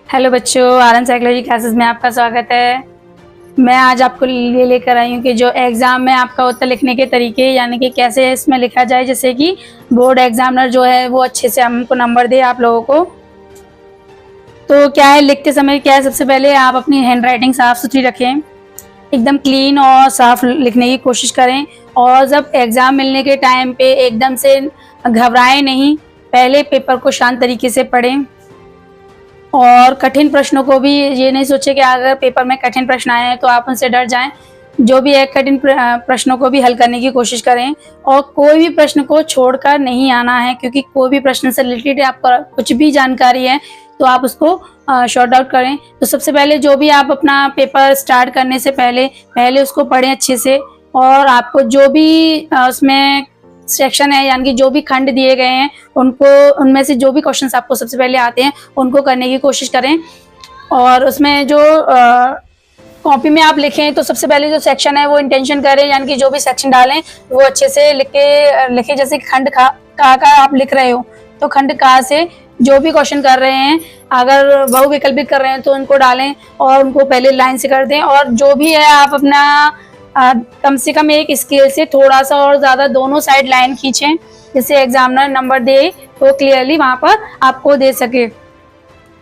Hello बच्चों, RN psychology classes में आपका स्वागत है। मैं आज आपको लिए लेकर आई हूँ कि जो एग्ज़ाम में आपका उत्तर लिखने के तरीके यानी कि कैसे इसमें लिखा जाए जिससे कि बोर्ड एग्जामिनर जो है वो अच्छे से हमको नंबर दे आप लोगों को। तो क्या है, लिखते समय क्या है, सबसे पहले आप अपनी हैंड राइटिंग साफ़ सुथरी रखें, एकदम क्लीन और साफ लिखने की कोशिश करें। और जब एग्ज़ाम मिलने के टाइम पे एकदम से घबराएं नहीं, पहले पेपर को शांत तरीके से पढ़ें। और कठिन प्रश्नों को भी ये नहीं सोचे कि अगर पेपर में कठिन प्रश्न आए हैं तो आप उनसे डर जाएं। जो भी है कठिन प्रश्नों को भी हल करने की कोशिश करें और कोई भी प्रश्न को छोड़कर नहीं आना है, क्योंकि कोई भी प्रश्न से रिलेटेड आपका कुछ भी जानकारी है तो आप उसको शॉर्ट आउट करें। तो सबसे पहले जो भी आप अपना पेपर स्टार्ट करने से पहले उसको पढ़ें अच्छे से। और आपको जो भी उसमें सेक्शन है यानी कि जो भी खंड दिए गए हैं उनको, उनमें से जो भी क्वेश्चंस आपको सबसे पहले आते हैं उनको करने की कोशिश करें। और उसमें जो कॉपी में आप लिखें तो सबसे पहले जो सेक्शन है वो इंटेंशन करें, यानी कि जो भी सेक्शन डालें वो अच्छे से लिखे। जैसे खंड का आप लिख रहे हो तो खंड का से जो भी क्वेश्चन कर रहे हैं, अगर बहुविकल्पित कर रहे हैं तो उनको डालें और उनको पहले लाइन से कर दें। और जो भी है आप अपना कम से कम एक स्केल से थोड़ा सा और ज़्यादा दोनों साइड लाइन खींचें, जिससे एग्जामिनर नंबर दे तो क्लियरली वहाँ पर आपको दे सके।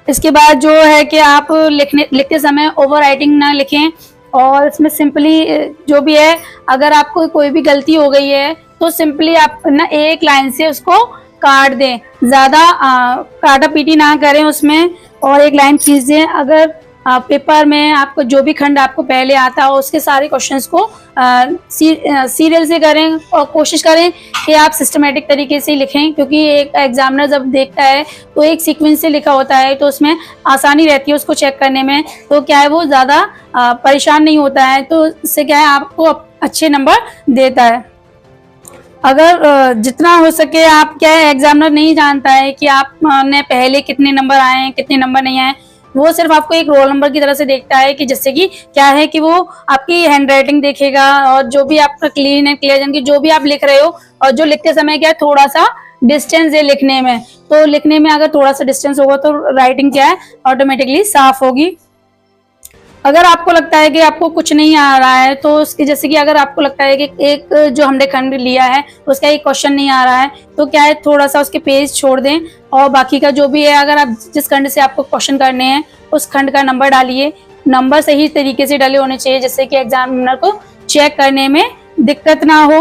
इसके बाद जो है कि आप लिखते समय ओवर राइटिंग ना लिखें और इसमें सिंपली जो भी है, अगर आपको कोई भी गलती हो गई है तो सिंपली आप ना एक लाइन से उसको काट दें, ज़्यादा काटा पीटी ना करें उसमें, और एक लाइन खींच दें। अगर पेपर में आपको जो भी खंड आपको पहले आता हो उसके सारे क्वेश्चंस को सीरियल से करें और कोशिश करें कि आप सिस्टमेटिक तरीके से लिखें, क्योंकि एक एग्जामिनर जब देखता है तो एक सीक्वेंस से लिखा होता है तो उसमें आसानी रहती है उसको चेक करने में। तो क्या है, वो ज़्यादा परेशान नहीं होता है, तो इससे क्या है आपको अच्छे नंबर देता है। अगर जितना हो सके, आप क्या है, एग्जामिनर नहीं जानता है कि आपने पहले कितने नंबर आए हैं कितने नंबर नहीं आए, वो सिर्फ आपको एक रोल नंबर की तरह से देखता है कि जिससे कि क्या है कि वो आपकी हैंड राइटिंग देखेगा और जो भी आपका क्लीन है क्लियर, यानी कि जो भी आप लिख रहे हो और जो लिखते समय क्या है थोड़ा सा डिस्टेंस है लिखने में, तो लिखने में अगर थोड़ा सा डिस्टेंस होगा तो राइटिंग क्या है ऑटोमेटिकली साफ होगी। अगर आपको लगता है कि आपको कुछ नहीं आ रहा है तो उसकी, जैसे कि अगर आपको लगता है कि एक जो हमने खंड लिया है उसका एक क्वेश्चन नहीं आ रहा है तो क्या है, थोड़ा सा उसके पेज छोड़ दें और बाकी का जो भी है, अगर आप जिस खंड से आपको क्वेश्चन करने हैं उस खंड का नंबर डालिए। नंबर सही तरीके से डले होने चाहिए जिससे कि एग्जामिनर को चेक करने में दिक्कत ना हो।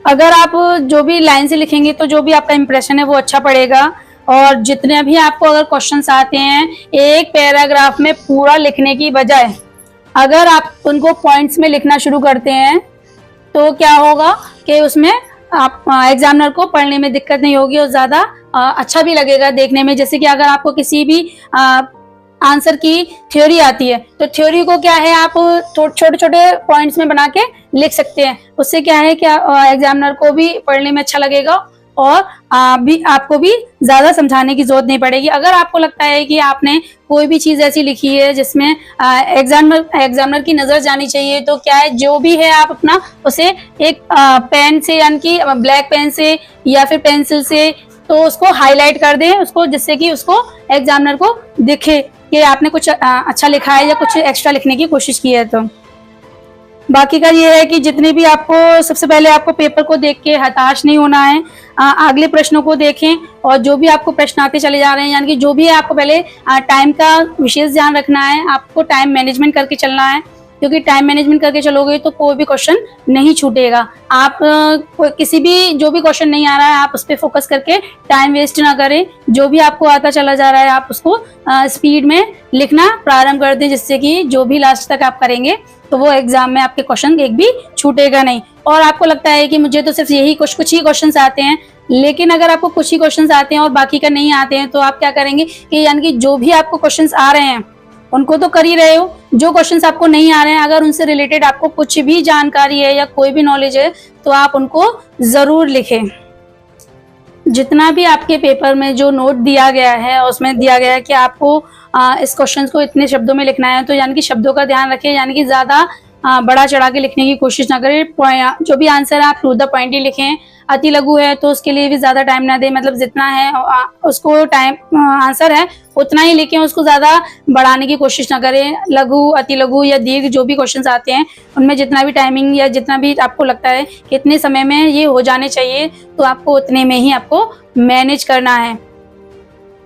अगर आप जो भी लाइन से लिखेंगे तो जो भी आपका इंप्रेशन है वो अच्छा पड़ेगा। और जितने भी आपको अगर क्वेश्चंस आते हैं, एक पैराग्राफ में पूरा लिखने की बजाय अगर आप उनको पॉइंट्स में लिखना शुरू करते हैं तो क्या होगा कि उसमें आप एग्जामिनर को पढ़ने में दिक्कत नहीं होगी और ज़्यादा अच्छा भी लगेगा देखने में। जैसे कि अगर आपको किसी भी आंसर की थ्योरी आती है तो थ्योरी को क्या है आप छोटे छोटे पॉइंट्स में बना के लिख सकते हैं। उससे क्या है कि एग्जामिनर को भी पढ़ने में अच्छा लगेगा और आपको भी ज्यादा समझाने की जरूरत नहीं पड़ेगी। अगर आपको लगता है कि आपने कोई भी चीज ऐसी लिखी है जिसमें एग्जामिनर की नजर जानी चाहिए, तो क्या है, जो भी है आप अपना उसे एक पेन से यानी कि ब्लैक पेन से या फिर पेंसिल से तो उसको हाईलाइट कर दें उसको, जिससे कि उसको एग्जामिनर को दिखे कि आपने कुछ अच्छा लिखा है या कुछ एक्स्ट्रा लिखने की कोशिश की है। तो बाकी का ये है कि जितने भी आपको, सबसे पहले आपको पेपर को देख के हताश नहीं होना है, अगले प्रश्नों को देखें और जो भी आपको प्रश्न आते चले जा रहे हैं, यानी कि जो भी है आपको पहले टाइम का विशेष ध्यान रखना है, आपको टाइम मैनेजमेंट करके चलना है, क्योंकि टाइम मैनेजमेंट करके चलोगे तो कोई भी क्वेश्चन नहीं छूटेगा। आप किसी भी जो भी क्वेश्चन नहीं आ रहा है आप उस पर फोकस करके टाइम वेस्ट ना करें, जो भी आपको आता चला जा रहा है आप उसको स्पीड में लिखना प्रारंभ कर दें, जिससे कि जो भी लास्ट तक आप करेंगे तो वो एग्जाम में आपके क्वेश्चन एक भी छूटेगा नहीं। और आपको लगता है कि मुझे तो सिर्फ यही कुछ ही क्वेश्चंस आते हैं, लेकिन अगर आपको कुछ ही क्वेश्चंस आते हैं और बाकी का नहीं आते हैं तो आप क्या करेंगे कि यानी कि जो भी आपको क्वेश्चंस आ रहे हैं उनको तो कर ही रहे हो, जो क्वेश्चंस आपको नहीं आ रहे हैं अगर उनसे रिलेटेड आपको कुछ भी जानकारी है या कोई भी नॉलेज है तो आप उनको जरूर लिखें। जितना भी आपके पेपर में जो नोट दिया गया है उसमें दिया गया है कि आपको इस क्वेश्चन को इतने शब्दों में लिखना है, तो यानी कि शब्दों का ध्यान रखें, यानी कि ज़्यादा बड़ा चढ़ा के लिखने की कोशिश ना करें। जो भी आंसर है आप टू द पॉइंट ही लिखें। अति लघु है तो उसके लिए भी ज्यादा टाइम ना दे, मतलब जितना है उसको टाइम आंसर है उतना ही लिखें, उसको ज्यादा बढ़ाने की कोशिश ना करें। लघु, अति लघु या दीर्घ जो भी क्वेश्चंस आते हैं उनमें जितना भी टाइमिंग या जितना भी आपको लगता है कि इतने समय में ये हो जाने चाहिए तो आपको उतने में ही आपको मैनेज करना है।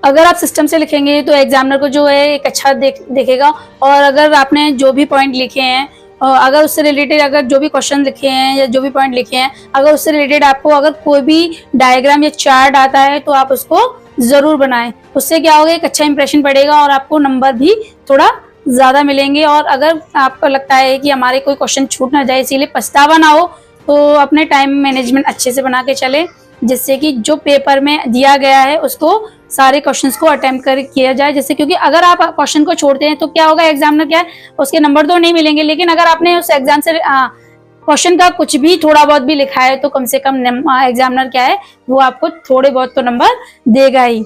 अगर आप सिस्टम से लिखेंगे तो एग्जामिनर को जो है एक अच्छा देखेगा, और अगर आपने जो भी पॉइंट लिखे हैं अगर उससे रिलेटेड अगर जो भी क्वेश्चन लिखे हैं या जो भी पॉइंट लिखे हैं अगर उससे रिलेटेड आपको अगर कोई भी डायग्राम या चार्ट आता है तो आप उसको जरूर बनाएं। उससे क्या होगा, एक अच्छा इंप्रेशन पड़ेगा और आपको नंबर भी थोड़ा ज्यादा मिलेंगे। और अगर आपको लगता है कि हमारे कोई क्वेश्चन छूट ना जाए इसीलिए पछतावा ना हो तो अपने टाइम मैनेजमेंट अच्छे से बना के चले, जिससे कि जो पेपर में दिया गया है उसको सारे क्वेश्चंस को अटेम्प्ट कर किया जाए। जैसे क्योंकि अगर आप क्वेश्चन को छोड़ते हैं तो क्या होगा, एग्जामिनर क्या है उसके नंबर तो नहीं मिलेंगे, लेकिन अगर आपने उस एग्जाम से क्वेश्चन का कुछ भी थोड़ा बहुत भी लिखा है तो कम से कम एग्जामिनर क्या है वो आपको थोड़े बहुत तो नंबर देगा ही।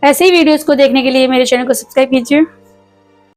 ऐसे ही वीडियोस को देखने के लिए मेरे चैनल को सब्सक्राइब कीजिए।